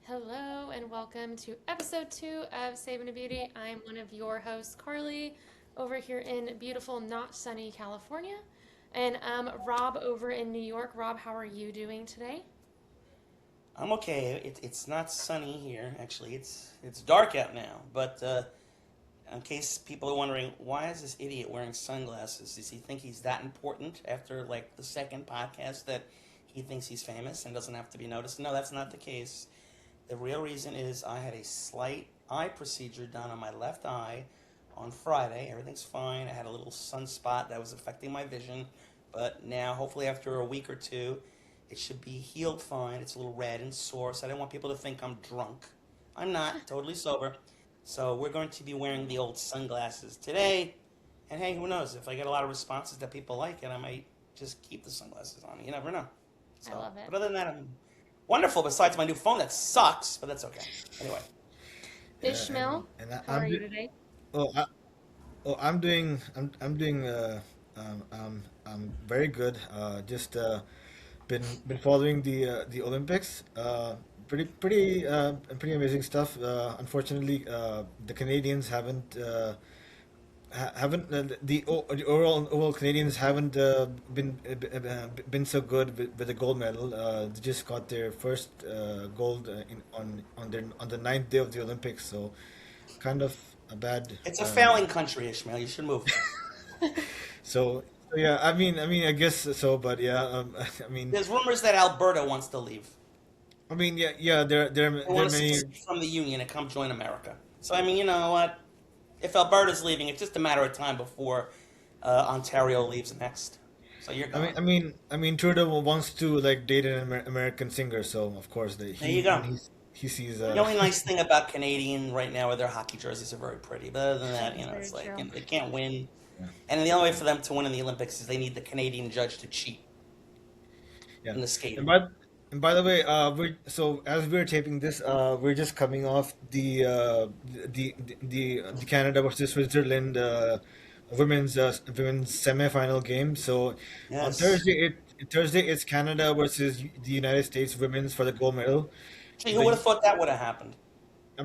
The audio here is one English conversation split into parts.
Hello and welcome to episode 2 of Saving a Beauty. I'm one of your hosts, Carly, over here in beautiful, not sunny California, and Rob over in New York. Rob, how are you doing today? I'm okay. It's not sunny here. Actually, it's dark out now. But in case people are wondering, why is this idiot wearing sunglasses? Does he think he's that important after like the second podcast that he thinks he's famous and doesn't have to be noticed? No, that's not the case. The real reason is I had a slight eye procedure done on my left eye on Friday. Everything's fine. I had a little sunspot that was affecting my vision. But now, hopefully after a week or two, it should be healed fine. It's a little red and sore, so I don't want people to think I'm drunk. I'm not. Totally sober. So we're going to be wearing the old sunglasses today. And hey, who knows? If I get a lot of responses that people like it, I might just keep the sunglasses on. You never know. So, I love it. But other than that, I'm wonderful, besides my new phone that sucks, but that's okay. Anyway. Ishmael, how are you today? I'm doing very good. Just been following the Olympics. Pretty amazing stuff. Unfortunately, the Canadians the overall Canadians haven't been so good with the gold medal. They just got their first gold on the ninth day of the Olympics. So kind of a bad. It's a failing country, Ishmael. You should move. So yeah, I guess so, but yeah, There's rumors that Alberta wants to leave. yeah, there They are want to many. secede from the Union and come join America. So, you know what? If Alberta's leaving, it's just a matter of time before Ontario leaves next. So you're gone. Trudeau wants to like date an American singer, so of course There you go. he sees. The only nice thing about Canadian right now are their hockey jerseys are very pretty. But other than that, Very it's like true. they can't win. Yeah. And the only way for them to win in the Olympics is they need the Canadian judge to cheat Yeah. in the skating. And by the way, as we're taping this, we're just coming off the Canada versus Switzerland women's semifinal game. So on Yes. Thursday it's Canada versus the United States women's for the gold medal. Gee, who would have thought that would have happened?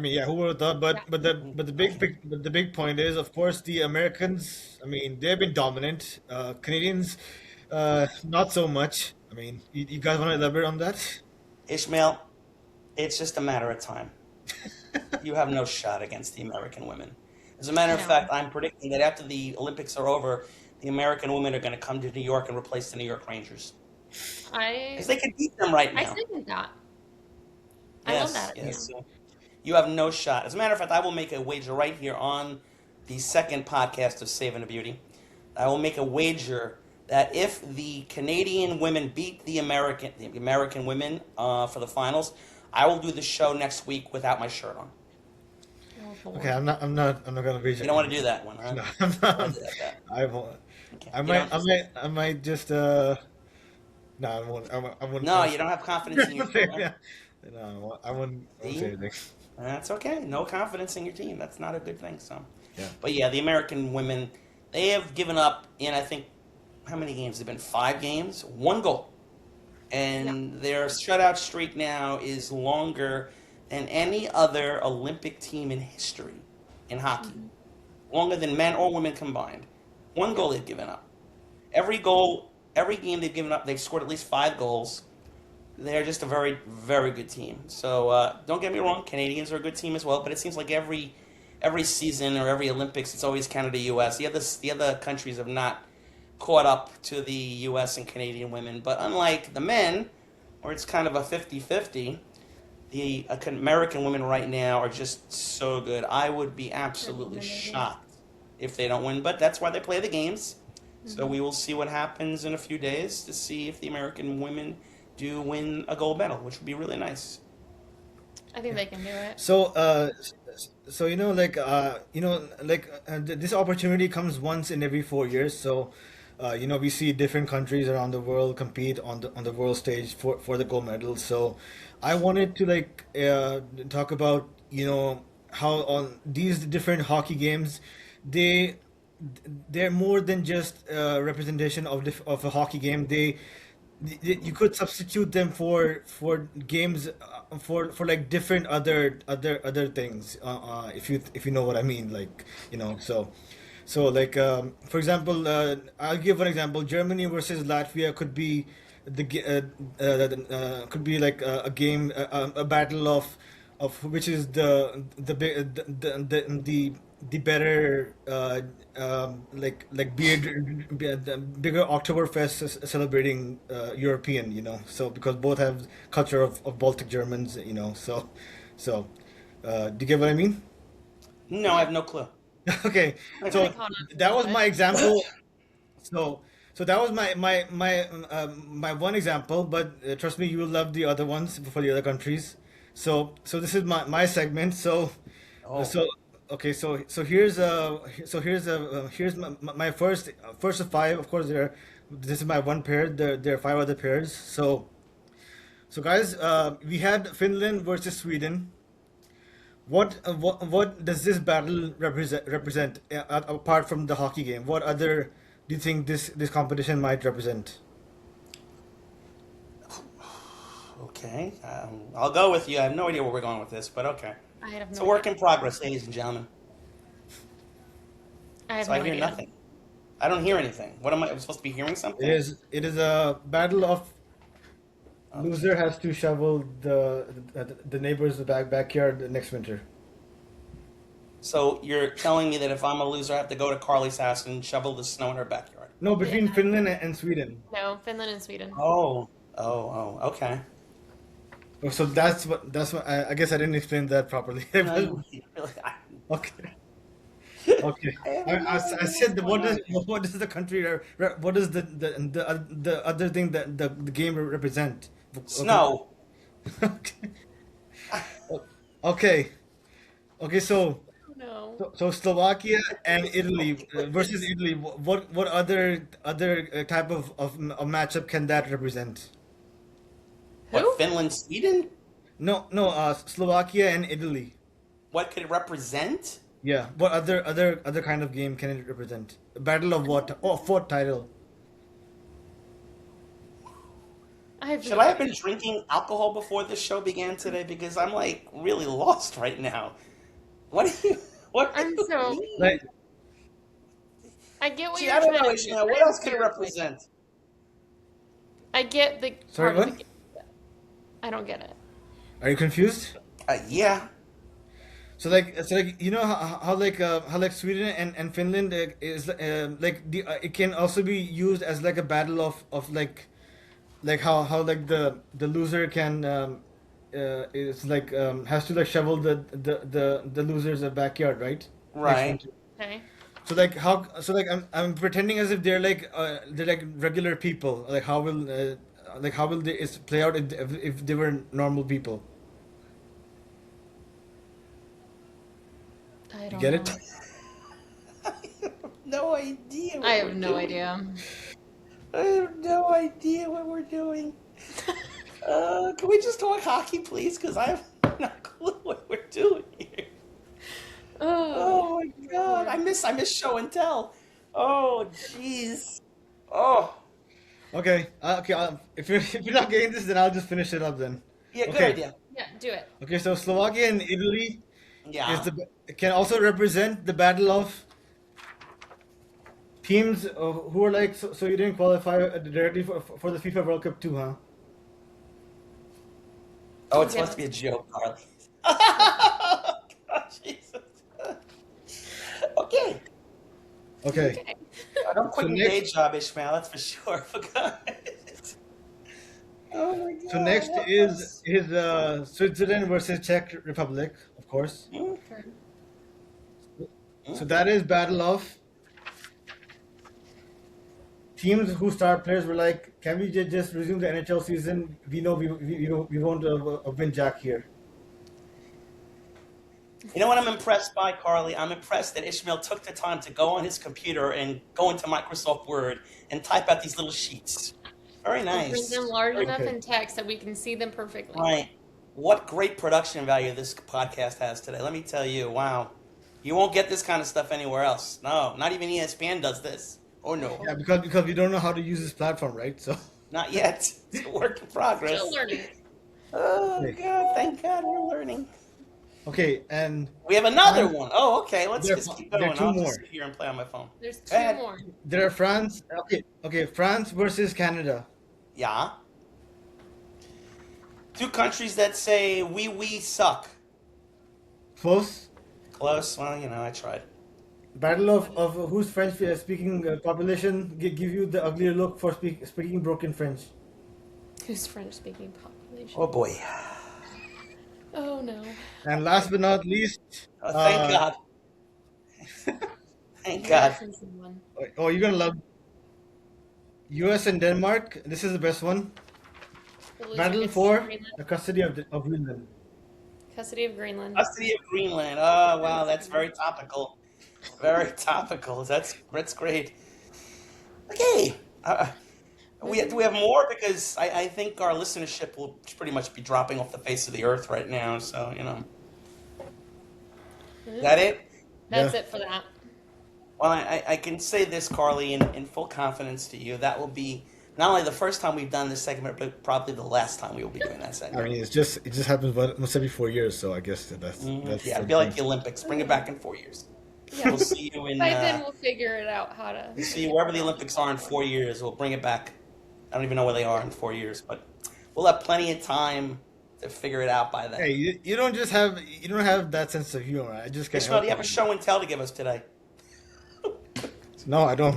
Yeah, who would have thought? But Yeah. the big point is, of course, the Americans. They've been dominant. Canadians, not so much. You guys want to elaborate on that? Ishmael, it's just a matter of time. You have no shot against the American women. As a matter of No. fact, I'm predicting that after the Olympics are over, the American women are going to come to New York and replace the New York Rangers. I Because they can beat them right I now. second that. I love that. Yes. So you have no shot. As a matter of fact, I will make a wager right here on the second podcast of Saving a Beauty. I will make a wager that if the Canadian women beat the American women for the finals, I will do the show next week without my shirt on. Oh, Okay, boy. I'm not gonna reach You it. don't want to do that one, huh? No, I'm You don't want not. to do that. I won't. Okay. I You might, don't. I might just. No, I won't. I won't. No, you don't have confidence in your team. Huh? No, I won't say See? anything. That's okay. No confidence in your team. That's not a good thing. So, Yeah. but yeah, the American women, they have given up in, I think, how many games? They've been 5 games, 1 goal. And their shutout streak now is longer than any other Olympic team in history in hockey. Longer than men or women combined. 1 goal they've given up. Every game they've given up, they've scored at least 5 goals. They're just a very, very good team. So don't get me wrong, Canadians are a good team as well. But it seems like every season or every Olympics, it's always Canada, U.S. The other countries have not caught up to the U.S. and Canadian women. But unlike the men, where it's kind of a 50-50, The American women right now are just so good. I would be They're absolutely dominating. shocked if they don't win, but that's why they play the games. So Hmm. we will see what happens in a few days to see if the American women do win a gold medal, which would be really nice. I think they can do it. So, so this opportunity comes once in every 4 years. So, we see different countries around the world compete on the world stage for the gold medal. So, I wanted to talk about how on these different hockey games, they they're more than just representation of a hockey game. You could substitute them for games for like different other things if you know what I mean, like for example, I'll give one example. Germany versus Latvia could be could be like a game, a battle of which is the better the bigger Oktoberfest celebrating European, so because both have culture of Baltic Germans, so do you get what I mean? No, I Yeah, have no clue. Okay, I'm kind of so caught up a that little was bit. my example. So, so that was my one example, but trust me, you will love the other ones for the other countries. So this is my segment. Oh, So okay, here's my first of five. Of course, this is my one pair. There are five other pairs. So guys, we had Finland versus Sweden. What does this battle represent apart from the hockey game? What other do you think this competition might represent? okay. I'll go with you. I have no idea where we're going with this, but okay. I have It's no a idea. work in progress, ladies and gentlemen. I have So I no hear idea. nothing. I don't hear anything. What am I supposed to be hearing It something? is it is a battle of loser Okay. has to shovel the neighbor's backyard next winter. So you're telling me that if I'm a loser, I have to go to Carly's house and shovel the snow in her backyard? No, Yeah. between Finland and Sweden. No, Finland and Sweden. Oh, okay. Oh, so that's what I guess I didn't explain that properly. No, you really, Okay. Okay. I have I no idea what's said that going on here. what is the country what is the other thing that the game represent? Okay. Snow. Okay. Okay. Okay. Oh no. So Slovakia and Italy versus Italy. What other type of matchup can that represent? What, Who? Finland, Sweden? No, no. Slovakia and Italy. What could it represent? Yeah. What other kind of game can it represent? A battle of what? Oh, fourth title. I have Should no I have idea. been drinking alcohol before this show began today? Because I'm like really lost right now. What do you what do I'm you so. mean? Like, I get what See, you're I don't trying know, to do. Ishmael. What I have else could it zero idea. represent? I get the sorry, part of the what? game. I don't get it. Are you confused? Yeah. So like how like Sweden and Finland is it can also be used as like a battle of like how like the loser can is like has to like shovel the loser's backyard, right, next Right. winter. Okay. I'm pretending as if they're like regular people. Like how will they is play out if they were normal people? I You don't get know. it? No idea I what we're have no doing. idea. I have no idea what we're doing. Can we just talk hockey, please? Because I have no clue what we're doing here. Oh, Oh my God, Lord. I miss show and tell. Oh jeez. Oh Okay. Okay. If you're not getting this, then I'll just finish it up then. yeah, good Okay. idea. Yeah, do it. Okay. So Slovakia and Italy is Yeah. the can also represent the battle of teams who are like so you didn't qualify directly for the FIFA World Cup too, huh? Oh, it's Okay. supposed to be a joke, Carly. God, Jesus. Okay. Okay. Okay. Don't So quit your day next. job, Ishmael. That's for sure. For God. Oh my So next What else? is Switzerland versus Czech Republic, of course. Hmm? Sure. So Hmm? that is battle of teams whose star players were like, "Can we just resume the NHL season? We know we won't win Jack here." You know what I'm impressed by, Carly? I'm impressed that Ishmael took the time to go on his computer and go into Microsoft Word and type out these little sheets. Very And print them nice. large Very enough Okay. in text that we can see them perfectly. right. What great production value this podcast has today. Let me tell you, wow. You won't get this kind of stuff anywhere else. No, not even ESPN does this. Oh no, Yeah, because we don't know how to use this platform, right? So, not yet. It's a work in Still progress. learning. Oh okay, God, thank God we're learning. okay, and We have another France. one. Oh, okay. Let's There, just keep there are going. two I'll just more. sit here and play on my phone. There's Go two ahead. more. There are France. Okay, okay, France versus Canada. Yeah. Two countries that say we suck. Close. Close. Well, I tried. Battle of whose French speaking population give you the uglier look for speaking broken French. Who's French speaking population? Oh boy. Oh no. And last but not least, Oh, thank uh, God. Thank God. US and someone. oh, you're gonna love U.S. and Denmark. This is the best one. The loser Battle gets for Greenland. the custody of Greenland. Custody of Greenland. Custody of Greenland. Oh wow, That's that's fine. very topical. Very topical. That's great. Okay. Do we have more? Because I think our listenership will pretty much be dropping off the face of the earth right now. So is that it? That's Yeah. it for that. Well, I can say this, Carly, in full confidence to you. That will be not only the first time we've done this segment, but probably the last time we will be doing that I segment. mean, it just happens once every 4 years, so I guess that's Yeah, the it'd be like point. the Olympics. Bring it back in 4 years. Yeah. We'll see you in. By then we'll figure it out how to. We'll see you wherever the Olympics are in 4 years. We'll bring it back. I don't even know where they are in 4 years, but we'll have plenty of time to figure it out by then. Hey, you don't just have you don't have that sense of humor. I just can't Ishmael, help do you have a it. show and tell to give us today? No, I don't.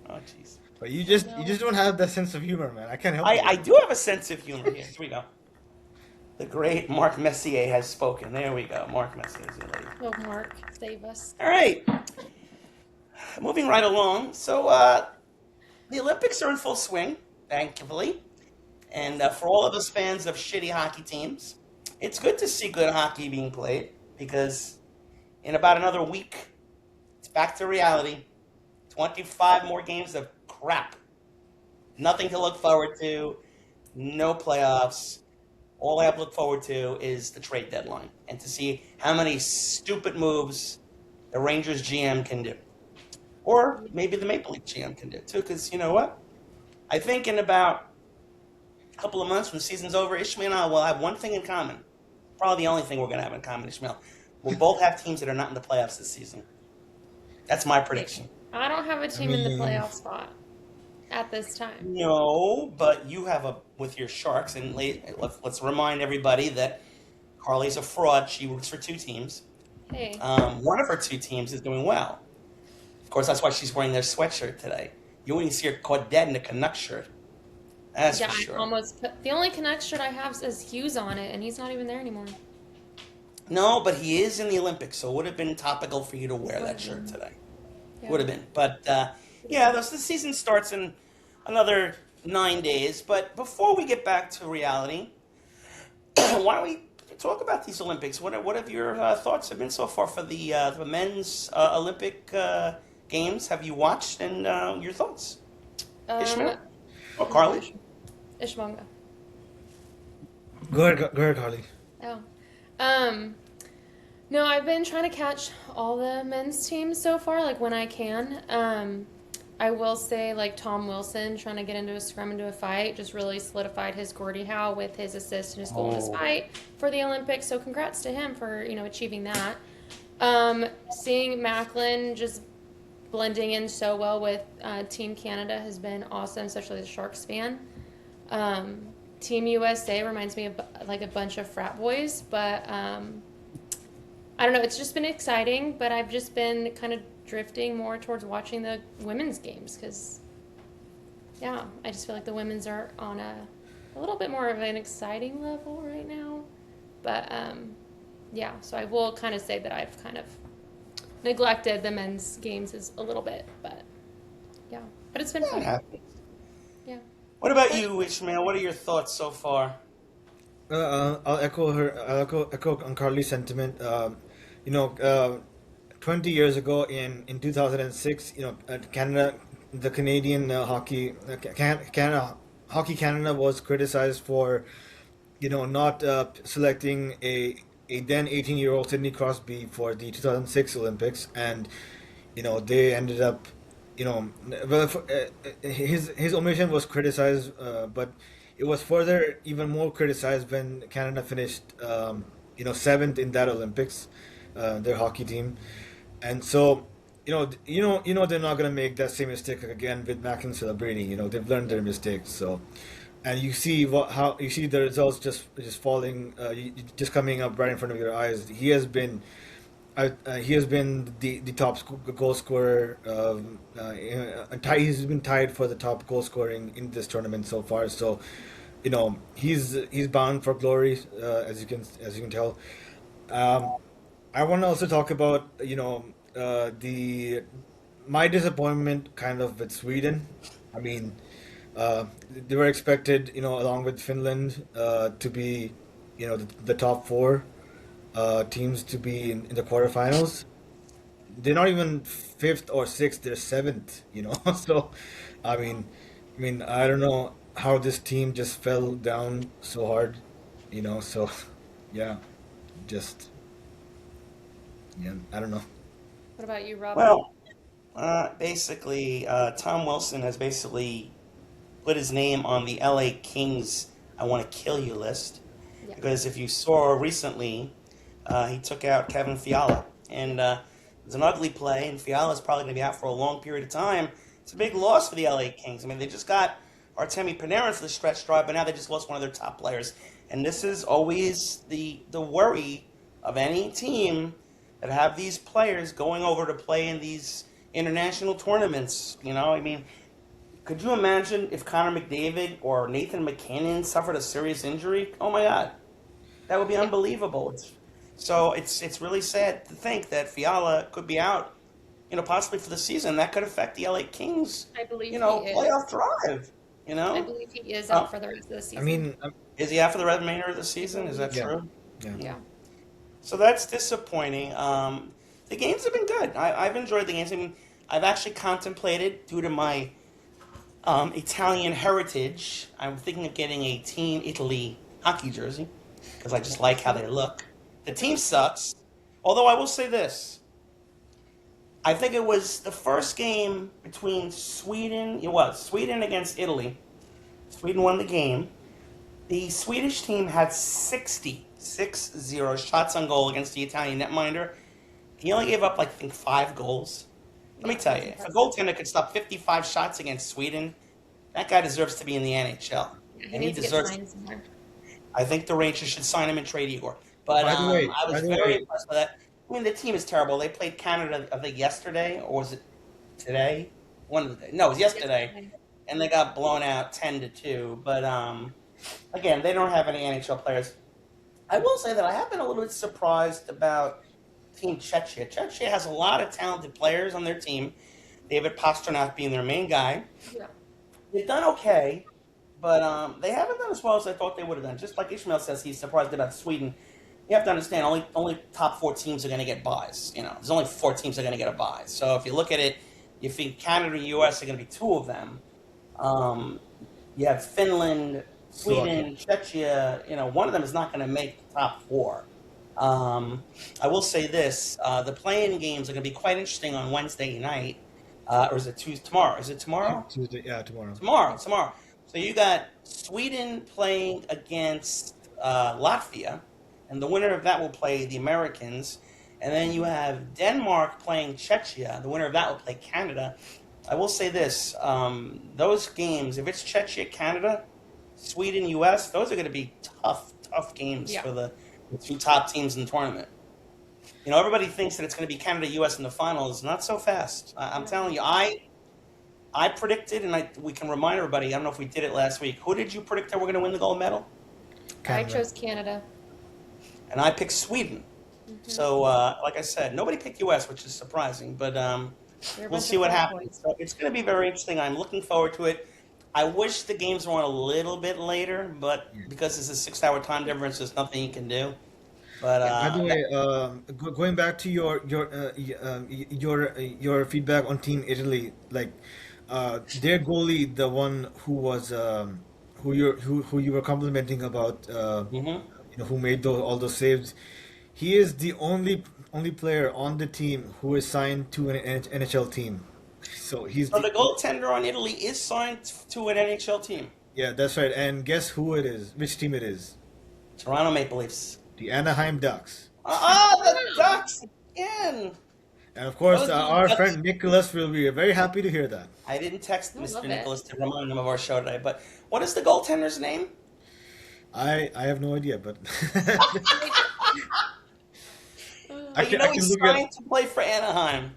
Oh, jeez. But you just don't have that sense of humor, man. I can't help I it. do have a sense of humor here. Here we go. The great Marc Messier has spoken. There we go. Marc Messier is the lady. Oh, Mark, save us. All right. Moving right along. So the Olympics are in full swing, thankfully. And for all of us fans of shitty hockey teams, it's good to see good hockey being played because in about another week, it's back to reality. 25 more games of crap. Nothing to look forward to. No playoffs. All I have to look forward to is the trade deadline and to see how many stupid moves the Rangers GM can do. Or maybe the Maple Leaf GM can do too, because you know what? I think in about a couple of months when the season's over, Ishmael and I will have one thing in common. Probably the only thing we're going to have in common, Ishmael. We'll both have teams that are not in the playoffs this season. That's my prediction. I don't have a team in the playoff spot at this time. No, but you have with your Sharks, and let's remind everybody that Carly's a fraud. She works for two teams. Hey. One of her two teams is doing well. Of course, that's why she's wearing their sweatshirt today. You wouldn't see her caught dead in a Canucks shirt. That's Yeah, for I sure. almost put the only Canucks shirt I have says Hughes on it, and he's not even there anymore. No, but he is in the Olympics, so it would have been topical for you to wear that shirt today. Yeah. Would have been. But, yeah, the season starts in another 9 days. But before we get back to reality, why don't we talk about these Olympics? What have your thoughts have been so far for the men's Olympic games? Have you watched, and your thoughts? Ishmael? Or Carly? Ishmonga. Go ahead, Harley. Oh. No, I've been trying to catch all the men's teams so far, like when I can. I will say, like Tom Wilson trying to get into a scrum, into a fight, just really solidified his Gordie Howe with his assist and his goal in his fight for the Olympics. So congrats to him for achieving that. Seeing Macklin just blending in so well with Team Canada has been awesome, especially the Sharks fan. Team USA reminds me of like a bunch of frat boys, but I don't know. It's just been exciting, but I've just been kind of drifting more towards watching the women's games because, yeah, I just feel like the women's are on a little bit more of an exciting level right now. But yeah, so I will kind of say that I've kind of neglected the men's games is a little bit, but yeah, but it's been That fun. happens. Yeah. What about But you, Ishmael? What are your thoughts so far? I'll echo her. I'll echo on Carly's sentiment. You know, 20 years ago in 2006, Canada, the Canadian Canada Hockey Canada was criticized for not selecting a then 18-year-old Sidney Crosby for the 2006 Olympics, and they ended up, well, his omission was criticized, but it was further even more criticized when Canada finished, seventh in that Olympics, their hockey team, and so. They're not gonna make that same mistake again with Macklin celebrating. They've learned their mistakes. So, and you see how you see the results just falling, just coming up right in front of your eyes. He has been the top goal scorer. He's been tied for the top goal scoring in this tournament so far. So, he's bound for glory, as you can tell. Um, I want to also talk about the my disappointment kind of with Sweden. I mean, they were expected, along with Finland, to be, the top four teams to be in the quarterfinals. They're not even fifth or sixth; they're seventh. So, I mean, I don't know how this team just fell down so hard. So yeah, just yeah, I don't know. what about you, Rob? Well, basically, Tom Wilson has basically put his name on the LA Kings "I want to kill you" list Yeah. because if you saw recently, he took out Kevin Fiala, and it was an ugly play, and Fiala's probably going to be out for a long period of time. It's a big loss for the LA Kings. I mean, they just got Artemi Panarin for the stretch drive, but now they just lost one of their top players, and this is always the worry of any team that have these players going over to play in these international tournaments. I mean, could you imagine if Connor McDavid or Nathan McKinnon suffered a serious injury? Oh my God, that would be Yeah. unbelievable. So it's really sad to think that Fiala could be out, possibly for the season. That could affect the LA Kings, I believe he is. playoff drive. You I know, believe he is uh, out for the rest of the I season. mean, is he out for the remainder of the I season? Is believe that yeah, so. true? yeah. Yeah. So that's disappointing. The games have been good. I've enjoyed the games. I mean, I've actually contemplated, due to my Italian heritage, I'm thinking of getting a Team Italy hockey jersey because I just like how they look. The team sucks. Although I will say this, I think it was the first game between Sweden. It was Sweden against Italy. Sweden won the game. The Swedish team had 60 shots on goal against the Italian netminder. He only gave up, like, I think, 5 goals. Let me Yeah, tell that's you, if a impressive. goaltender could stop 55 shots against Sweden, that guy deserves to be in the NHL. Yeah, he And he needs to get deserves. signed somewhere. I think the Rangers should sign him and trade Igor. But By the way, I by was the very way, impressed with that. I mean, the team is terrible. They played Canada, I think, yesterday, or was it today? One of the days. No, it was yesterday. Yesterday. And they got blown out 10-2. But again, they don't have any NHL players. I will say that I have been a little bit surprised about Team Czechia. Czechia has a lot of talented players on their team. David Pastrnak being their main guy. Yeah. They've done okay, but they haven't done as well as I thought they would have done. Just like Ishmael says, he's surprised about Sweden. You have to understand, only top four teams are going to get buys. There's only four teams that are going to get a buy. So if you look at it, you think Canada and U.S. are going to be two of them. Um, you have Finland, Slovakia. Sweden, Czechia. One of them is not going to make the top four. I will say this: the playing games are going to be quite interesting on Wednesday night, or is it Tuesday? Tomorrow? Is it tomorrow? Tuesday, yeah, tomorrow. Tomorrow. So you got Sweden playing against Latvia, and the winner of that will play the Americans. And then you have Denmark playing Czechia. The winner of that will play Canada. I will say this: those games, if it's Czechia, Canada, Sweden, U.S., those are going to be tough games Yeah. for the two top teams in the tournament. Everybody thinks that it's going to be Canada, U.S. in the finals. Not so fast. I'm No. telling you, I predicted, and we can remind everybody. I don't know if we did it last week. Who did you predict that we're going to win the gold medal? I Canada. chose Canada. And I picked Sweden. Mm-hmm. So, like I said, nobody picked U.S., which is surprising, but They're a we'll bunch see of what frat happens. boys. So it's going to be very interesting. I'm looking forward to it. I wish the games were on a little bit later, but because it's a 6-hour time difference, there's nothing you can do. But By the way, going back to your feedback on Team Italy, like their goalie, the one who was who you were complimenting about, mhm. who made all those saves, he is the only player on the team who is signed to an NHL team. So he's So the the goaltender on Italy is signed to an NHL team, yeah, that's right. And guess who it is? Which team it is? Toronto Maple Leafs. The Anaheim Ducks. The Ducks again. And of course, Those are the our Ducks. friend Nicholas will be very happy to hear that. I didn't text I Mr. love it. Nicholas to remind him of our show today, but what is the goaltender's name? I have no idea, but But you I know can he's look at. signed to play for Anaheim.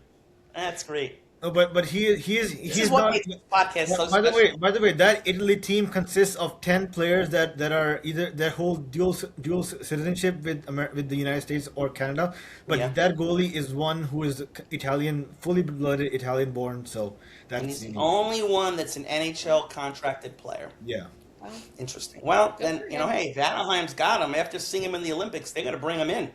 That's great. No, but This is he's what not. makes this podcast so By special. the way, that Italy team consists of 10 players that are either that hold dual citizenship with the United States or Canada. Yeah. But that goalie is one who is Italian, fully blooded Italian born. So And that's he's the unique. only one that's an NHL contracted player. Yeah. Wow. Interesting. Well, Good then, for you know, him. hey, if Anaheim's got him, after seeing him in the Olympics, they got to bring him in.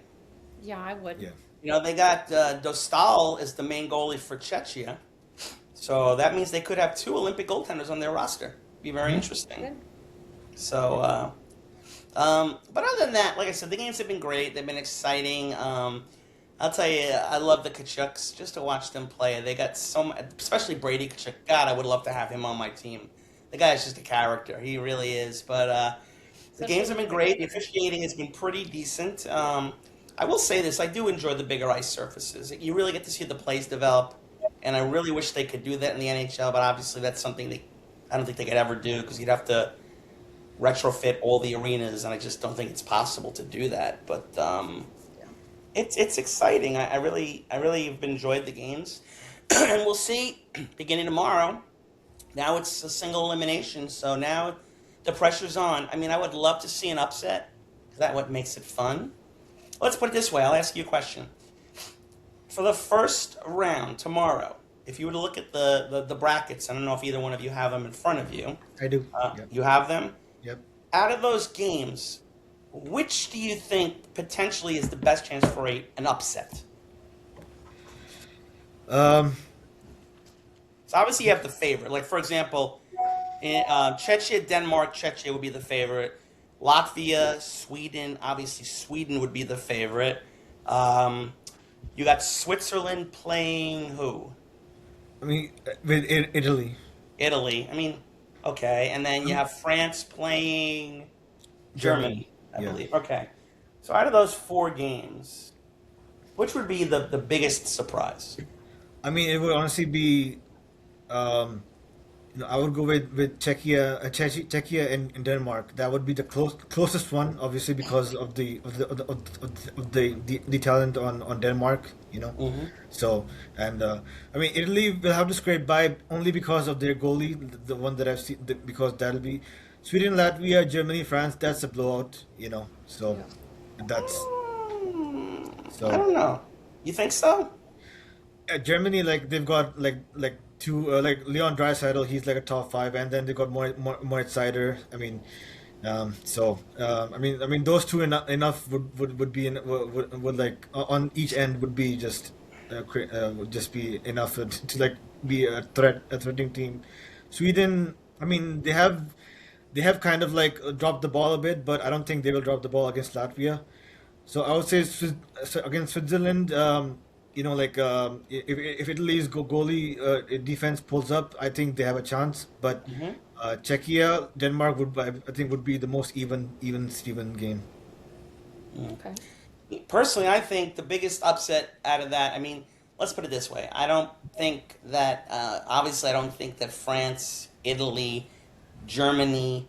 Yeah, I would. Yeah. You know, they got Dostal as the main goalie for Czechia. So that means they could have 2 Olympic goaltenders on their roster. Be very interesting. Good. So, but other than that, like I said, the games have been great. They've been exciting. I'll tell you, I love the Kachucks just to watch them play. They got especially Brady Kachuk. God, I would love to have him on my team. The guy is just a character. He really is. But the Especially games have when been great. The officiating has been pretty decent. I will say this: I do enjoy the bigger ice surfaces. You really get to see the plays develop, and I really wish they could do that in the NHL. But obviously, that's something I don't think they could ever do because you'd have to retrofit all the arenas, and I just don't think it's possible to do that. But it's exciting. I really have enjoyed the games, and we'll see beginning tomorrow. Now it's a single elimination, so now the pressure's on. I mean, I would love to see an upset. Is that what makes it fun? Let's put it this way. I'll ask you a question. For the first round tomorrow, if you were to look at the brackets, I don't know if either one of you have them in front of you. I do. Yep. You have them? Yep. Out of those games, which do you think potentially is the best chance for an upset? Um, So obviously you have the favorite. Like, for example, Czechia, Denmark, Czechia would be the favorite. Latvia, Sweden, obviously Sweden would be the favorite. You got Switzerland playing who? I mean, with Italy, Italy. I mean, okay. And then you have France playing Germany, I Yeah. believe. Okay. So out of those 4 games, which would be the biggest surprise? I mean, it would honestly be, I would go with Czechia and Denmark. That would be the closest one, obviously, because of the talent on Denmark. Mm-hmm. So I mean, Italy will have to scrape by only because of their goalie, the one that I've seen. Because that'll be Sweden, Latvia, Germany, France. That's a blowout. So that's so. I don't know. You think so? Germany, like they've got like 2 like Leon Draisaitl, he's like a top 5, and then they got Moritz Seider. I mean, I mean those 2 enough would be would like on each end would be just would just be enough to like be a threatening team. Sweden, I mean they have kind of like dropped the ball a bit, but I don't think they will drop the ball against Latvia. So I would say against Switzerland, if Italy's goalie defense pulls up, I think they have a chance. But Mm-hmm. Czechia, Denmark I think would be the most even Steven game. Okay. Personally, I think the biggest upset out of that, I mean, let's put it this way. I don't think that, obviously, I don't think that France, Italy, Germany,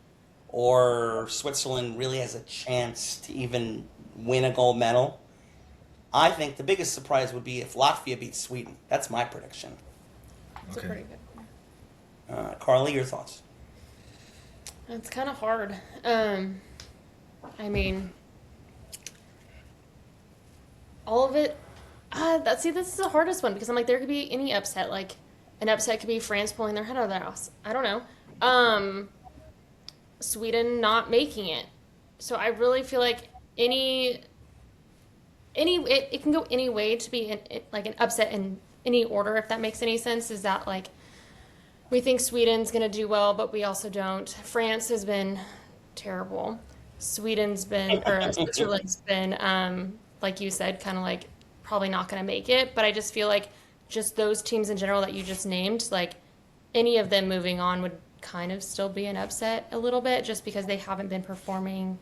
or Switzerland really has a chance to even win a gold medal. I think the biggest surprise would be if Latvia beats Sweden. That's my prediction. It's a Okay. pretty good. Carly, your thoughts? It's kind of hard. I mean, all of it. This is the hardest one because I'm like, there could be any upset. Like, an upset could be France pulling their head out of their house. I don't know. Sweden not making it. So I really feel like it can go any way to be like an upset in any order, if that makes any sense. Is that like we think Sweden's going to do well, but we also don't. France has been terrible. Switzerland's been, like you said, kind of like probably not going to make it. But I just feel like just those teams in general that you just named, like any of them moving on would kind of still be an upset a little bit, just because they haven't been performing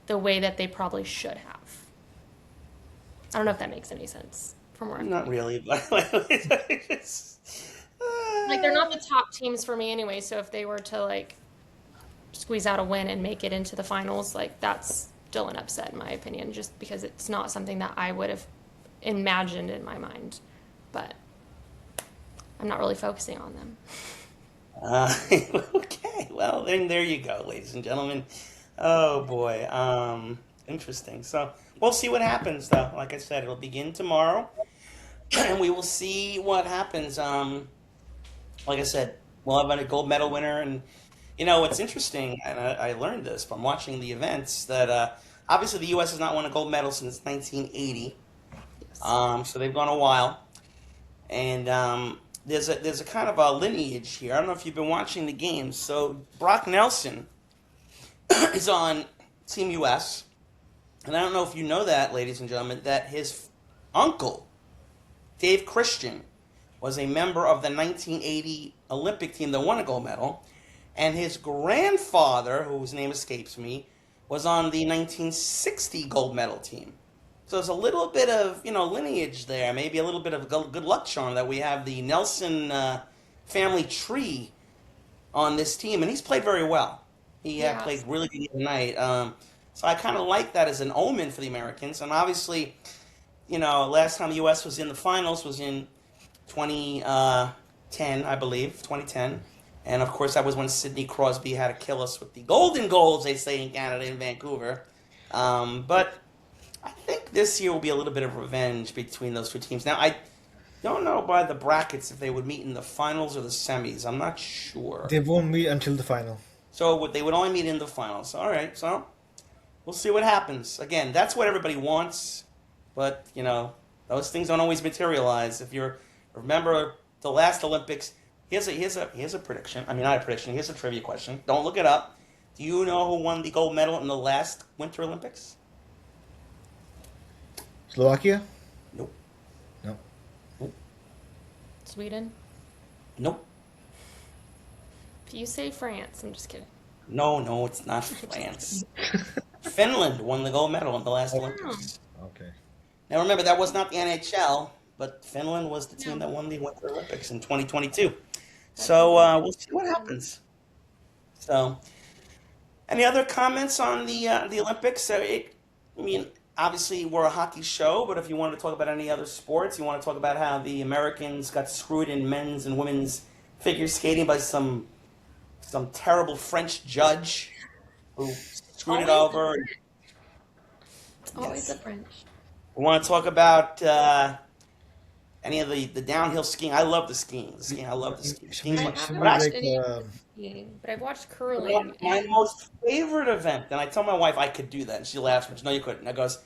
the way that they probably should have. I don't know if that makes any sense from where I'm Not coming really. from. Like they're not the top teams for me anyway. So if they were to like squeeze out a win and make it into the finals, like that's still an upset in my opinion, just because it's not something that I would have imagined in my mind. But I'm not really focusing on them. Uh, okay, well, then there you go, ladies and gentlemen. Oh boy, interesting. So we'll see what happens, though. Like I said, it'll begin tomorrow, and we will see what happens. Like I said, we'll have a gold medal winner, and what's interesting, and I learned this from watching the events that obviously the U.S. has not won a gold medal since 1980. Yes. So they've gone a while, and there's a kind of a lineage here. I don't know if you've been watching the games. So Brock Nelson is on Team US, and I don't know if you know that, ladies and gentlemen, that his uncle Dave Christian was a member of the 1980 Olympic team that won a gold medal, and his grandfather, whose name escapes me, was on the 1960 gold medal team. So there's a little bit of lineage there, maybe a little bit of a good luck charm that we have the Nelson family tree on this team, and he's played very well. He played Yes. really good tonight. So I kind of like that as an omen for the Americans. And obviously, last time the U.S. was in the finals was in 2010, I believe, 2010. And of course, that was when Sidney Crosby had to kill us with the golden goals, they say in Canada, in Vancouver. But I think this year will be a little bit of revenge between those two teams. Now, I don't know by the brackets if they would meet in the finals or the semis. I'm not sure. They won't meet until the final. So they would only meet in the finals. All right, so we'll see what happens. Again, that's what everybody wants, but those things don't always materialize. If you remember the last Olympics, here's a prediction. I mean, not a prediction. Here's a trivia question. Don't look it up. Do you know who won the gold medal in the last Winter Olympics? Slovakia? Nope. No. Nope. Sweden. Nope. If you say France, I'm just kidding. No, it's not France. Finland won the gold medal in the last Olympics. Okay. Now remember, that was not the NHL, but Finland was the team No. that won the Winter Olympics in 2022. That's So amazing. we'll see what happens. So, any other comments on the Olympics? I mean, obviously we're a hockey show, but if you wanted to talk about any other sports, you want to talk about how the Americans got screwed in men's and women's figure skating by some terrible French judge who screwed it Always the over. French. It's always the Yes. French. We want to talk about any of the downhill skiing. I love the skiing. I love the skiing. Should we, Skiing's I my, should haven't but we watched actually, like any skiing, but I've watched curling my and most favorite event, and I tell my wife I could do that, and she laughs. But no, you couldn't. And I goes,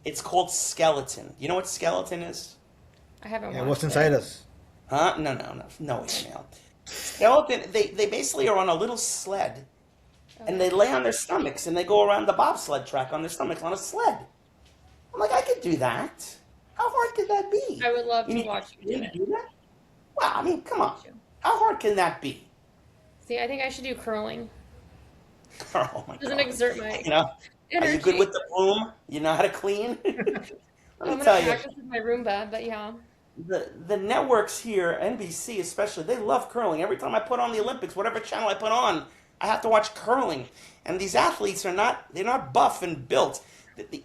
it's called skeleton. You know what skeleton is? I haven't yeah, what's watched it. inside us? Huh? No, Ismail. Skeleton. They basically are on a little sled, and they Okay. lay on their stomachs, and they go around the bobsled track on their stomachs on a sled. I'm like, I could do that. How hard could that be? I would love You to need watch you you do need it. to do that? Wow, I mean, come Me on. too. How hard can that be? See, I think I should do curling. Oh my Doesn't God. exert my You know, are you good energy. with the broom? You know how to clean? Let I'm me gonna tell you, practice with my Roomba, but yeah. the networks here, NBC especially, they love curling. Every time I put on the Olympics, whatever channel I put on, I have to watch curling. And these athletes they're not buff and built.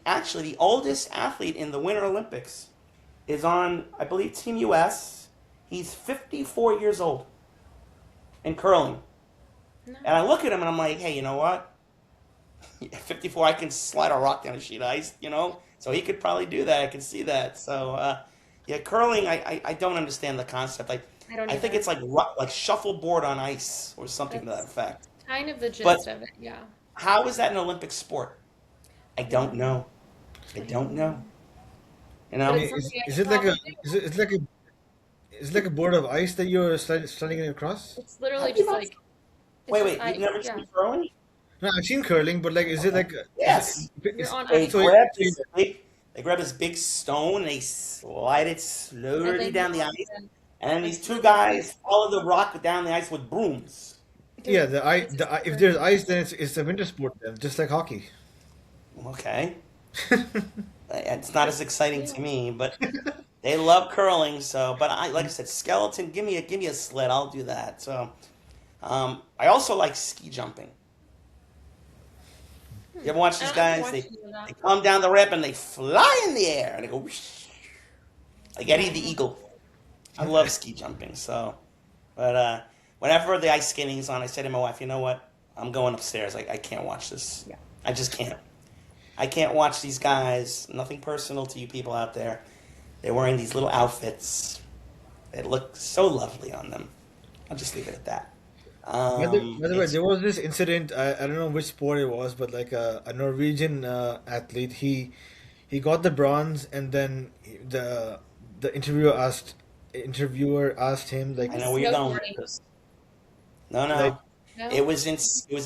Actually, the oldest athlete in the Winter Olympics is on, I believe, Team US. He's 54 years old. in curling. No. And I look at him and I'm like, hey, you know what? At 54, I can slide a rock down a sheet of ice, you know? So he could probably do that. I can see that. So, yeah, curling, I don't understand the concept. I don't I think either. it's like shuffleboard on ice or something to that That's effect. kind of the But gist of it. Yeah. how is that an Olympic sport? I I don't don't know. know. I I don't don't know. know. You But I know? it's mean, something I is could it like a probably do. is it like a board of ice that you're sliding it across? It's literally Have you just not? like it's Wait, just wait. You've ice. never Yeah. seen curling? No, I've seen curling, but like, is it Okay. like Yes. You're it's on They ice, so grab so this big, they grab this big stone and they slide it and slowly then you down the have ice. to And then like these two really push. guys follow the rock down the ice with brooms. yeah, Dude, it's if super there's fun. ice, then it's a winter sport then, just like hockey. Okay. It's not as exciting Yeah. to me, but they love curling. So, but like I said, skeleton, give me a sled. I'll do that. So, I also like ski jumping. You ever watch these I haven't guys? watched any of that. They come down the ramp and they fly in the air and they go whoosh, like No, Eddie I the haven't. Eagle. I love ski jumping. So, but whenever the ice skating is on, I say to my wife, you know what? I'm going upstairs. I can't watch this. Yeah. I just can't. I can't watch these guys. Nothing personal to you people out there. They're wearing these little outfits. They look so lovely on them. I'll just leave it at that. By the way, It's there was this incident. I don't know which sport it was, but like a Norwegian athlete, he got the bronze, and then the interviewer asked him I The know where you're going with snowboarding. this. No, like no. No? It was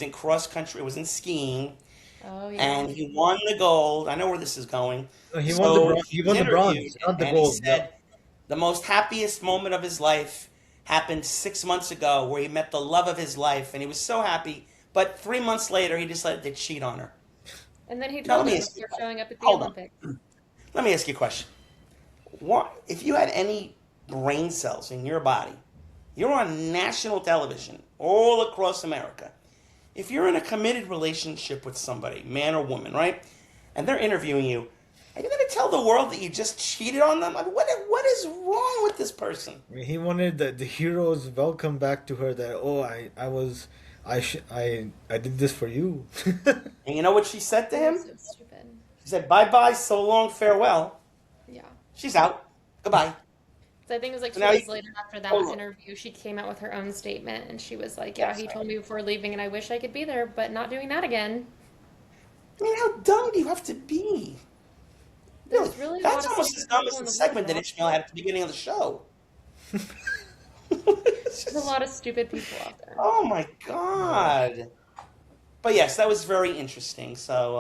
in cross country. It was in skiing, Oh yeah. and he won the gold. I know where this is going. he won the So bronze. he He was won the interviewed, bronze, not the and he gold. Yeah. said the most happiest moment of his life happened 6 months ago, where he met the love of his life, and he was so happy. But 3 months later, he decided to cheat on her. And then he Now let told me her ask you a before question. showing up at the Hold on. Olympics. Let me ask you a question. What if you had any brain cells in your body? You're on national television all across America. If you're in a committed relationship with somebody, man or woman, right? And they're interviewing you, are you going to tell the world that you just cheated on them? I mean, what is wrong with this person? I mean, he wanted the hero's welcome back to her. That oh, I was I did this for you. And you know what she said to That is him? so stupid. She said, bye bye, so long, farewell. Yeah. She's out. Goodbye. So I think it was like So two now you, days later after that hold on. interview, she came out with her own statement and she was like, yeah, Yes. he told me before leaving and I wish I could be there, but not doing that again. I mean, how dumb do you have to be? Really? There's really a lot That's of almost stupid as dumb as people in the the world, segment that Rob. Ishmael had at the beginning of the show. It's There's a just, lot of stupid people out there. oh my Yeah. God. But yes, that was very interesting. So,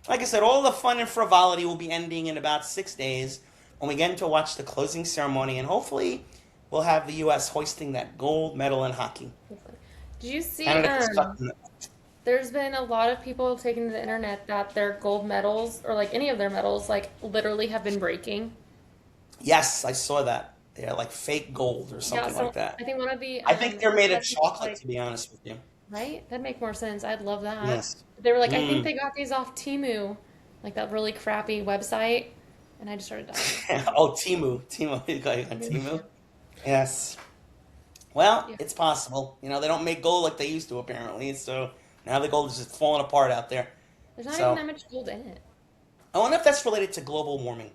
like I said, all the fun and frivolity will be ending in about 6 days when we get to watch the closing ceremony, and hopefully we'll have the U.S. hoisting that gold medal in hockey. Did you see, Canada gets stuck in the, there's been a lot of people taking to the internet that their gold medals or like any of their medals like literally have been breaking. yes, I saw that. They're like fake gold or Yeah, something like so that. I think one of the I think they're made of judges was chocolate, like, to be honest with you. right? That'd make more sense. I'd love that. Yes. They were like, I think Mm. they got these off Temu, like that really crappy website, and I just started dying. Oh, Timu, you got it on Temu, yeah. Timu. Yes. Well, Yeah. it's possible. You know, they don't make gold like they used to, apparently. So now the gold is just falling apart out there. There's not even So that much gold in it. I wonder if that's related to global warming,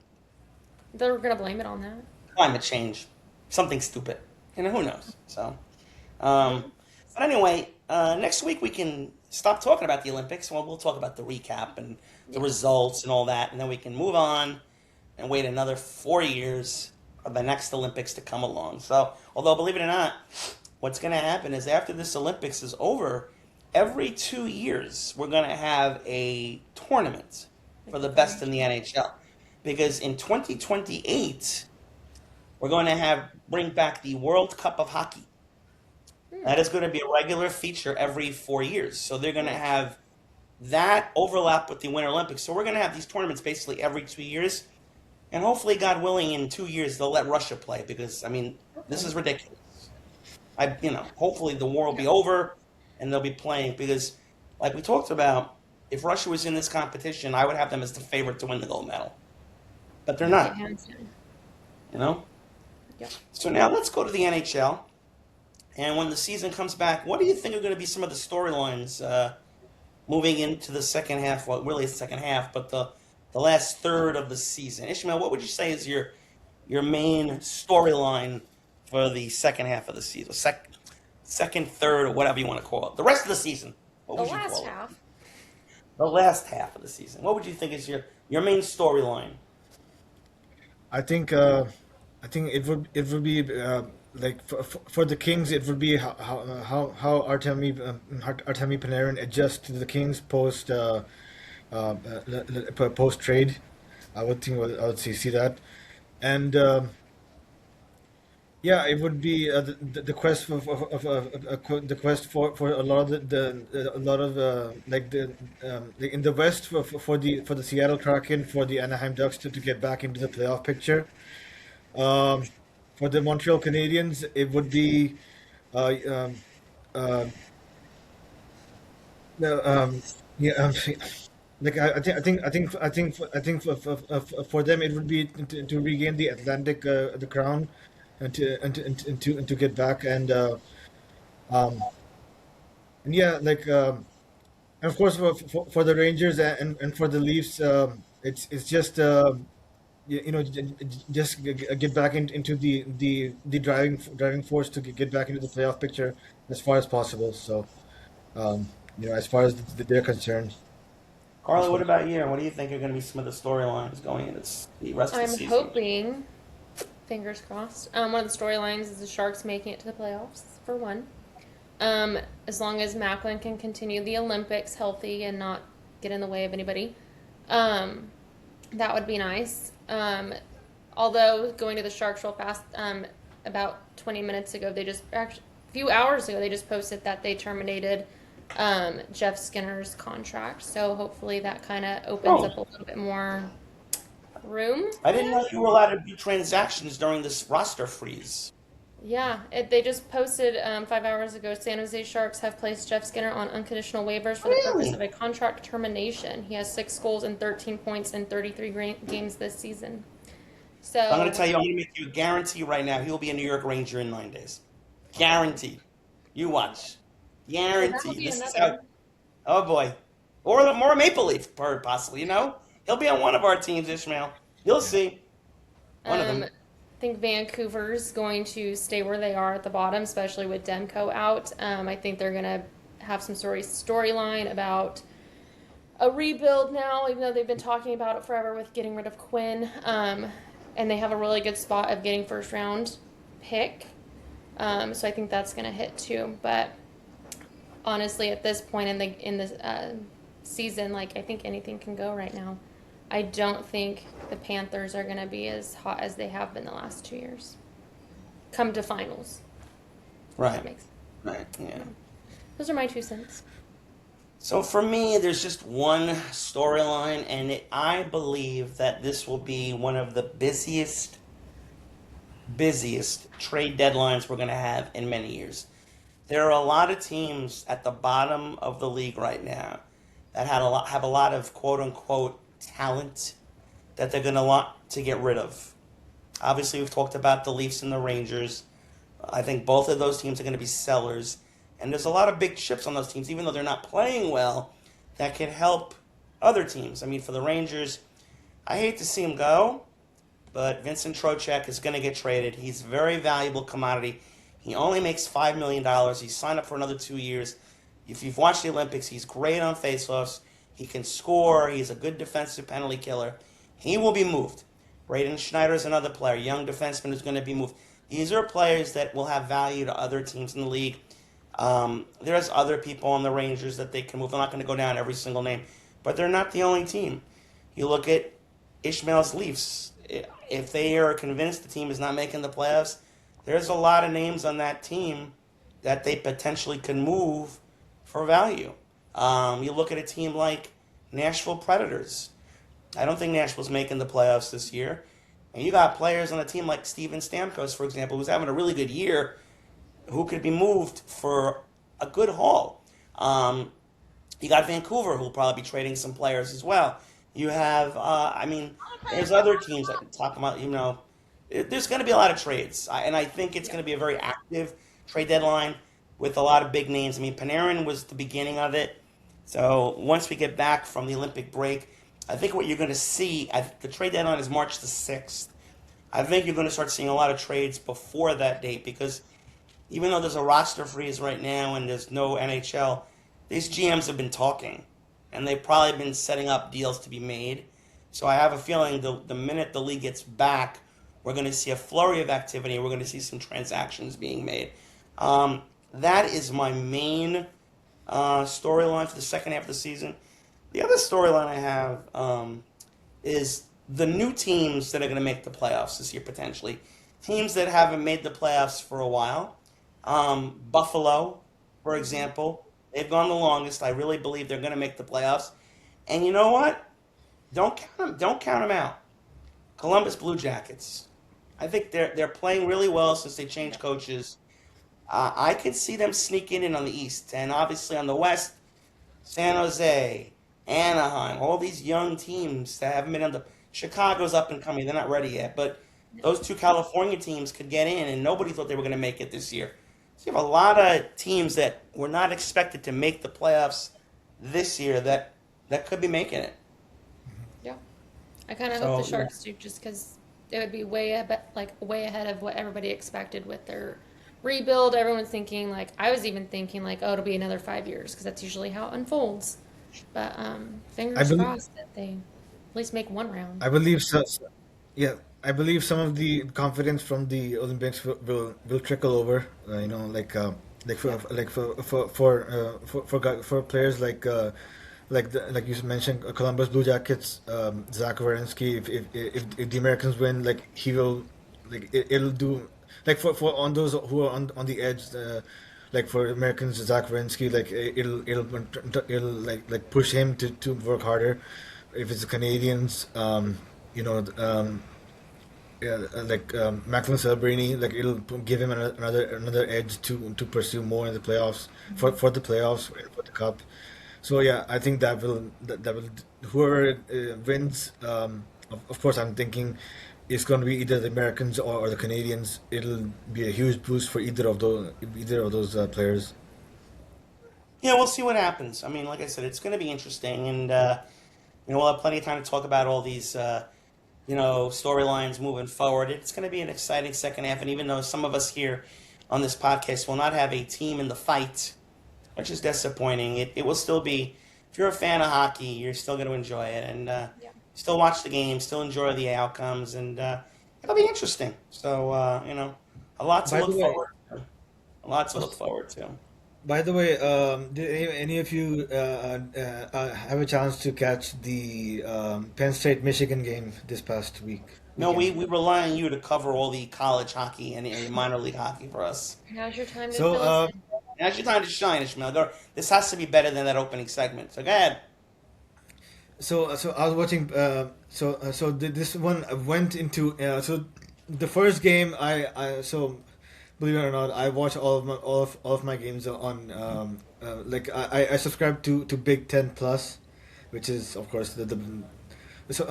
They're gonna blame it on that. climate change, something stupid. You know, who knows? So, um, but anyway, next week we can stop talking about the Olympics. Well, we'll talk about the recap and the Yeah. results and all that, and then we can move on and wait another 4 years for the next Olympics to come along. So, although believe it or not, what's going to happen is after this Olympics is over, every 2 years we're going to have a tournament for Like the the best in the NHL. NHL, because in 2028 we're going to have bring back the World Cup of Hockey. Hmm. That is going to be a regular feature every 4 years. So they're going to Nice. have that overlap with the Winter Olympics. So we're going to have these tournaments basically every 2 years. And hopefully, God willing, in 2 years they'll let Russia play, because I mean, this Okay. is ridiculous. Hopefully the war will Yeah. be over and they'll be playing, because, like we talked about, if Russia was in this competition, I would have them as the favorite to win the gold medal. But they're Okay, not, hands down. you know? Yep. So now let's go to the NHL. And when the season comes back, what do you think are going to be some of the storylines moving into the second half? Well, really, it's the second half, but the last third of the season. Ishmael, what would you say is your main storyline for the second half of the season? Second, third, or whatever you want to call it. The rest of the season. What The would you last call it? half. The last half of the season. What would you think is your main storyline? I think it would be like for the Kings, it would be how Artemi Panarin adjusts to the Kings post trade. I would see that, and yeah, it would be the quest the quest for a lot of a lot of like in the West for the Seattle Kraken, for the Anaheim Ducks to get back into the playoff picture. Um, for the Montreal Canadiens, it would be uh, um, uh, no, yeah, like I think for them it would be to regain the Atlantic the crown and to get back um and yeah and of course for the Rangers and for the Leafs it's just just get back into the driving force to get back into the playoff picture as far as possible. So as far as they're concerned, Carly, that's what what. about you? What do you think are going to be some of the storylines going into the rest of the I'm season? hoping, fingers crossed, one of the storylines is the Sharks making it to the playoffs, for one. As long as Macklin can continue the Olympics healthy and not get in the way of anybody, um, that would be nice. Although going to the Sharks real fast, about 20 minutes ago, they just actually a few hours ago they just posted that they terminated Jeff Skinner's contract. So hopefully that kind of opens Oh, up a little bit more room I for didn't him. know you were allowed to do transactions during this roster freeze. Yeah, they just posted 5 hours ago. San Jose Sharks have placed Jeff Skinner on unconditional waivers for the purpose Really? of a contract termination. He has 6 goals and 13 points in 33 games this season. I'm going to So, tell you, I'm going to make you a guarantee right now. He'll be a New York Ranger in 9 days. Guaranteed. You watch. so that'll Guaranteed. be This is how. another. Oh boy. Or more Maple Leaf, possibly. He'll be on one of our teams, Ishmael. You'll Yeah. see. One of I them. think Vancouver's going to stay where they are at the bottom, especially with Demko out. I think they're going to have some storyline about a rebuild now, even though they've been talking about it forever with getting rid of Quinn. And they have a really good spot of getting first round pick. So I think that's going to hit too. But honestly, at this point in the season, like I think anything can go right now. I don't think the Panthers are going to be as hot as they have been the last 2 years. Come to finals, if that Right. makes sense. Right. Yeah. Those are my 2 cents. So for me, there's just one storyline, and I believe that this will be one of the busiest trade deadlines we're going to have in many years. There are a lot of teams at the bottom of the league right now that have a lot of quote unquote talent that they're going to want to get rid of. Obviously, we've talked about the Leafs and the Rangers. I think both of those teams are going to be sellers. And there's a lot of big chips on those teams, even though they're not playing well, that can help other teams. I mean, for the Rangers, I hate to see him go, but Vincent Trocheck is going to get traded. He's a very valuable commodity. He only makes $5 million. He's signed up for another 2 years. If you've watched the Olympics, he's great on faceoffs. He can score. He's a good defensive penalty killer. He will be moved. Braden Schneider is another player, young defenseman who's going to be moved. These are players that will have value to other teams in the league. There's other people on the Rangers that they can move. I'm not going to go down every single name, but they're not the only team. You look at Ishmael's Leafs. If they are convinced the team is not making the playoffs, there's a lot of names on that team that they potentially can move for value. You look at a team like Nashville Predators. I don't think Nashville's making the playoffs this year. And you got players on a team like Steven Stamkos, for example, who's having a really good year, who could be moved for a good haul. You got Vancouver, who'll probably be trading some players as well. You have, there's other teams that can talk about, there's going to be a lot of trades. And I think it's going to be a very active trade deadline with a lot of big names. I mean, Panarin was the beginning of it. So once we get back from the Olympic break, I think what you're going to see, the trade deadline is March the 6th. I think you're going to start seeing a lot of trades before that date because even though there's a roster freeze right now and there's no NHL, these GMs have been talking and they've probably been setting up deals to be made. So I have a feeling the minute the league gets back, we're going to see a flurry of activity and we're going to see some transactions being made. That is my main storyline for the second half of the season. The other storyline I have is the new teams that are going to make the playoffs this year potentially. Teams that haven't made the playoffs for a while. Buffalo, for example, they've gone the longest. I really believe they're going to make the playoffs. And you know what? Don't count them. Don't count them out. Columbus Blue Jackets. I think they're playing really well since they changed coaches. I could see them sneaking in on the East, and obviously on the West, San Jose, Anaheim, all these young teams that haven't been on the. Chicago's up and coming; they're not ready yet, but those two California teams could get in, and nobody thought they were going to make it this year. So you have a lot of teams that were not expected to make the playoffs this year that could be making it. Yeah. I kind of hope So the yeah. Sharks do just because it would be way ahead of what everybody expected with their rebuild. Everyone's thinking like I was even thinking like, oh, it'll be another 5 years because that's usually how it unfolds. But I fingers believe crossed that they at least make one round. I believe so. Yeah, I believe some of the confidence from the Olympics will trickle over. Like Yeah. for players like you mentioned, Columbus Blue Jackets, Zach Werenski. If the Americans win, like he will, it'll do like for on those who are on the edge. Like for Americans, Zach Werenski, like it'll push him to work harder. If it's the Canadians, you know, yeah, Macklin Celebrini, like it'll give him another edge to pursue more in the playoffs for the playoffs for the cup. So yeah, I think that will whoever wins. Of course, I'm thinking it's going to be either the Americans or the Canadians. It'll be a huge boost for either of those players. Yeah, we'll see what happens. I mean, like I said, it's going to be interesting, and we'll have plenty of time to talk about all these storylines moving forward. It's going to be an exciting second half, and even though some of us here on this podcast will not have a team in the fight, which is disappointing, it will still be. If you're a fan of hockey, you're still going to enjoy it, and Yeah. still watch the game, still enjoy the outcomes, and it'll be interesting. So a lot to By the look way, forward to. A lot to look forward to. did any of you have a chance to catch the Penn State Michigan game this past No, weekend? we rely on you to cover all the college hockey and minor league hockey for us. Now's your time to So fill us in. Now's your time to shine, Ishmael. This has to be better than that opening segment. So go ahead. So I was watching. This one went into. The first game, believe it or not, I watch all of my games on. I subscribe to Big Ten Plus, which is of course the. So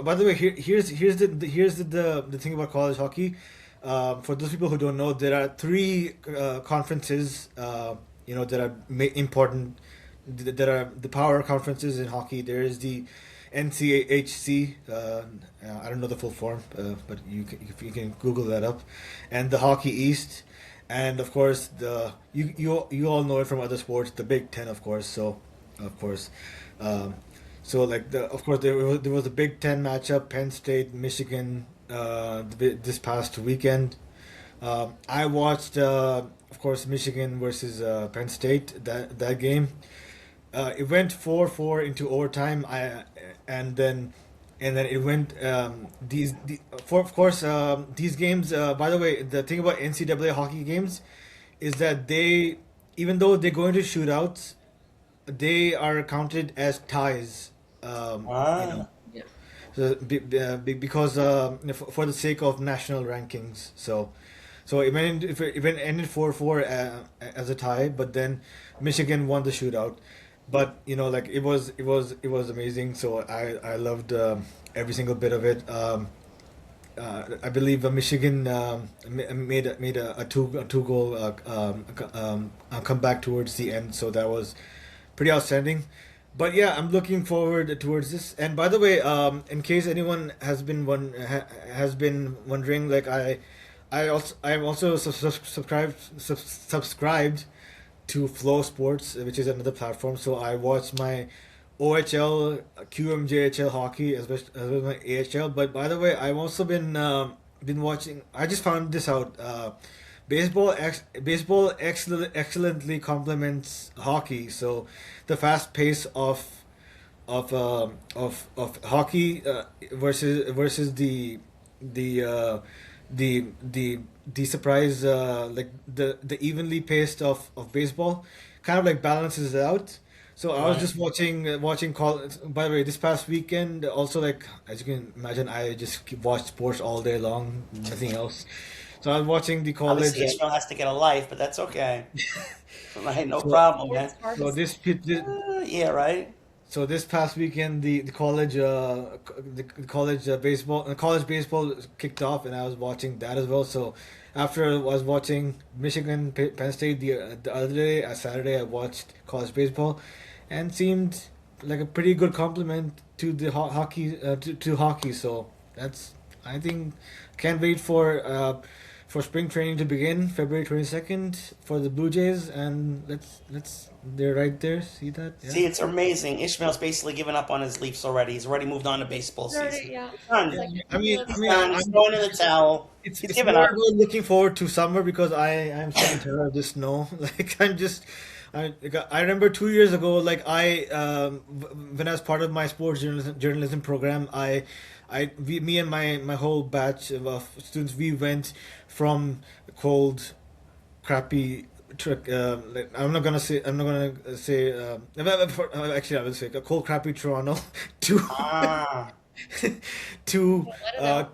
by the way, here's the thing about college hockey. For those people who don't know, there are three conferences. That are important. There are the power conferences in hockey. There is the NCHC. I don't know the full form, but if you can Google that up, and the Hockey East, and of course you all know it from other sports, the Big Ten, of course. So, of course, of course there was a Big Ten matchup, Penn State, Michigan, this past weekend. I watched, of course, Michigan versus Penn State that game. It went 4-4 into overtime. And then it went of course these games. By the way, the thing about NCAA hockey games is that even though they go into shootouts, they are counted as ties. You know, Ah, Yeah. because for the sake of national rankings. So it ended 4-4 as a tie, but then Michigan won the shootout. But it was amazing. So I loved every single bit of it. I believe Michigan made a two goal comeback towards the end, so that was pretty outstanding. But yeah, I'm looking forward towards this. And by the way, in case anyone has been wondering, like I'm also subscribed to Flow Sports, which is another platform. So I watch my OHL, QMJHL hockey as well as my AHL. But by the way, I've also been watching. I just found this out. Baseball excellently complements hockey. So the fast pace of hockey versus the the surprise like the evenly paced of baseball kind of like balances it out. So I was Right. just watching call. By the way, this past weekend also, like as you can imagine, I just watch sports all day long, nothing else. So I was watching the college. Obviously, Ishmael has to get a life, but that's okay. Right, no So problem, man. Sports hard to so say. Yeah, right. so this past weekend, the college baseball college baseball kicked off, and I was watching that as well. So after I was watching Penn State the other day, Saturday, I watched college baseball, and seemed like a pretty good compliment to the hockey to hockey. So that's I think can't wait for spring training to begin February 22nd for the Blue Jays, and let's they're right there. See that? Yeah. See, it's amazing. Ishmael's basically given up on his Leafs already. He's already moved on to baseball It's already, season. yeah. He's It's done. like I He's mean, done. He's I'm throwing in the towel. He's it's given more up. about looking forward to summer because I'm so tired of the snow. Like I remember 2 years ago, like when I was part of my sports journalism program, me and my whole batch of students, we went from cold, crappy. I'm not gonna say. Actually, I will say a cold, crappy Toronto to Ah, let it out.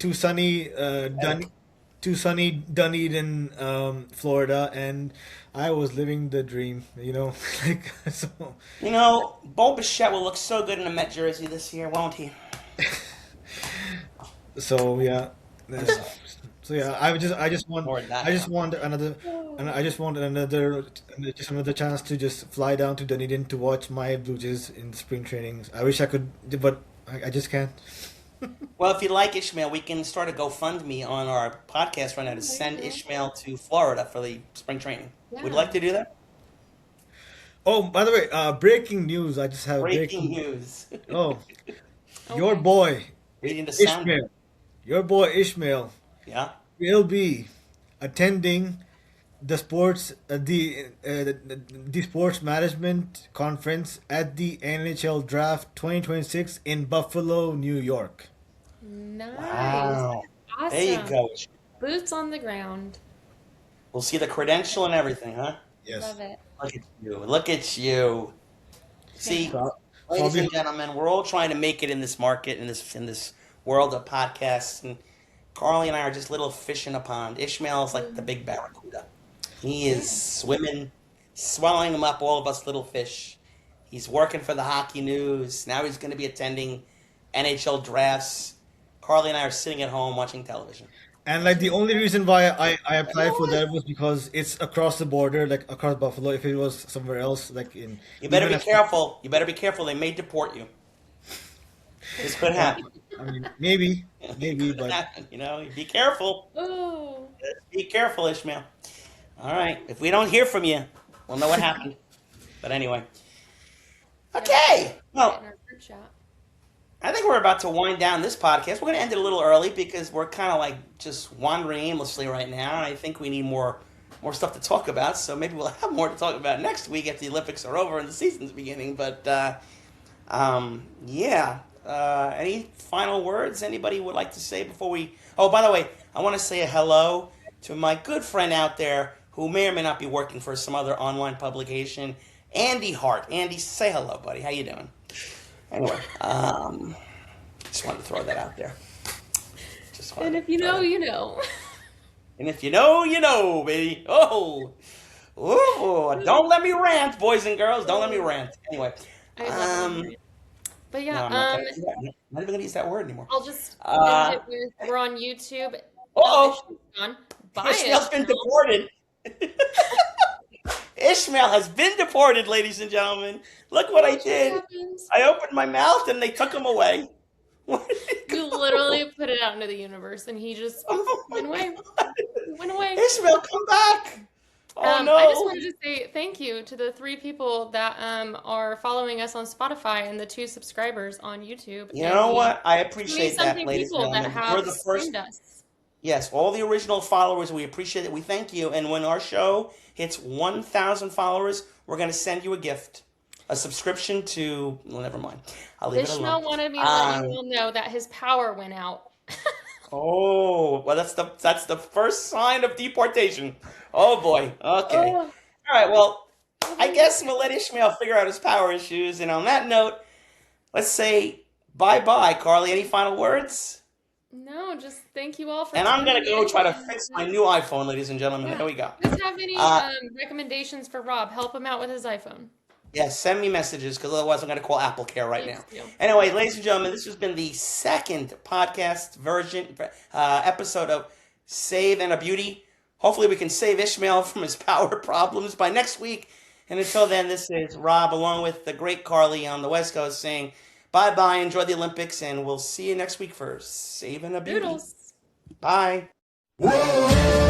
to sunny Dunedin, Florida, and I was living the dream, like so. you know, Bo Bichette will look so good in a Met jersey this year, won't he? So yeah, uh, so yeah, More than that I just now. want another, and I just want just another chance to just fly down to Dunedin to watch my Blue Jays in the spring trainings. I wish I could, but I just can't. Well, if you like Ishmael, we can start a GoFundMe on our podcast right now to There you send go. Ishmael to Florida for the spring training. Would you Yeah. like to do that? Oh, by the way, breaking news! I just have Breaking breaking. news. Oh, your Okay. boy Reading the sound. Ishmael, your boy Ishmael Yeah. will be attending the sports management conference at the NHL Draft 2026 in Buffalo, New York. Nice. Wow. There you Awesome. go. Boots on the ground. We'll see the credential and everything, huh? Yes. Love it. Look at you. Look at you. Yeah. See, So, so I'll ladies be and gentlemen, we're all trying to make it in this market, in this world of podcasts, and Carly and I are just little fish in a pond. Ishmael is like the big barracuda. He Yeah. is swimming, swallowing them up, all of us little fish. He's working for the hockey news. Now he's going to be attending NHL drafts. Carly and I are sitting at home watching television. and like the only reason why I applied for that was because it's across the border, like across Buffalo. If it was somewhere else, like in You better even be as careful. You better be careful. They may deport you. This could uh, happen. I mean maybe It maybe, could but happen. You know, be careful. Oh. Be careful, Ishmael. All right. If we don't hear from you, we'll know what happened. But anyway. Yeah, we'll Okay. put it Well, in our group chat. I think we're about to wind down this podcast. We're going to end it a little early because we're kind of like just wandering aimlessly right now. And I think we need more stuff to talk about. So maybe we'll have more to talk about next week if the Olympics are over and the season's beginning. But yeah. Any final words anybody would like to say before we? Oh, by the way, I want to say a hello to my good friend out there who may or may not be working for some other online publication, Andy Hart. Andy, say hello, buddy. How you doing? Anyway, just wanted to throw that out there. Just wanted And to if you throw know, that. you know. And if you know, you know, baby. Oh, oh, don't let me rant, boys and girls. Don't let me rant. Anyway, I love it. um, But no, yeah, I'm not gonna do that. No, not even gonna use that word anymore. I'll just end Uh, it with we're on YouTube. Oh, oh, Ishmael's gone. Bye, Ishmael's been Ishmael. deported. Ishmael has been deported, ladies and gentlemen. Look what I Watch what did. happens. I opened my mouth and they took him away. Where did he You go? literally put it out into the universe, and he just poof, Oh my went away. God. He went away. Ishmael, come back. Oh I just no. wanted to say thank you to the 3 people that are following us on Spotify and the 2 subscribers on YouTube You and know the what? I 20 appreciate that, something ladies and people that gentlemen. You're have the first. streamed us. Yes, all the original followers, we appreciate it. We thank you. And when our show hits 1,000 followers, we're going to send you a gift, a subscription to. Well, never mind. I'll leave it alone. Ishmael wanted me to let you Um, all know that his power went out. oh, well, that's the first sign of deportation. Oh boy. Okay. Oh, All right. Well, I'll I be guess we'll let Ishmael figure out his power issues. And on that note, let's say bye bye, Carly. Any final words? no, just thank you all for And I'm tuning gonna go in. try to And fix my new iPhone, ladies and gentlemen. yeah, Here we go. if you guys have any Uh, recommendations for Rob, help him out with his iPhone. yeah, send me messages because otherwise I'm gonna call Apple Care right now. Please do. Anyway, ladies and gentlemen, this has been the second podcast version episode of Save and a Beauty. Hopefully, we can save Ishmael from his power problems by next week. And until then, this is Rob, along with the great Carly on the West Coast, saying bye bye, enjoy the Olympics, and we'll see you next week for Save and a Beauty. Doodles. Bye. Whoa!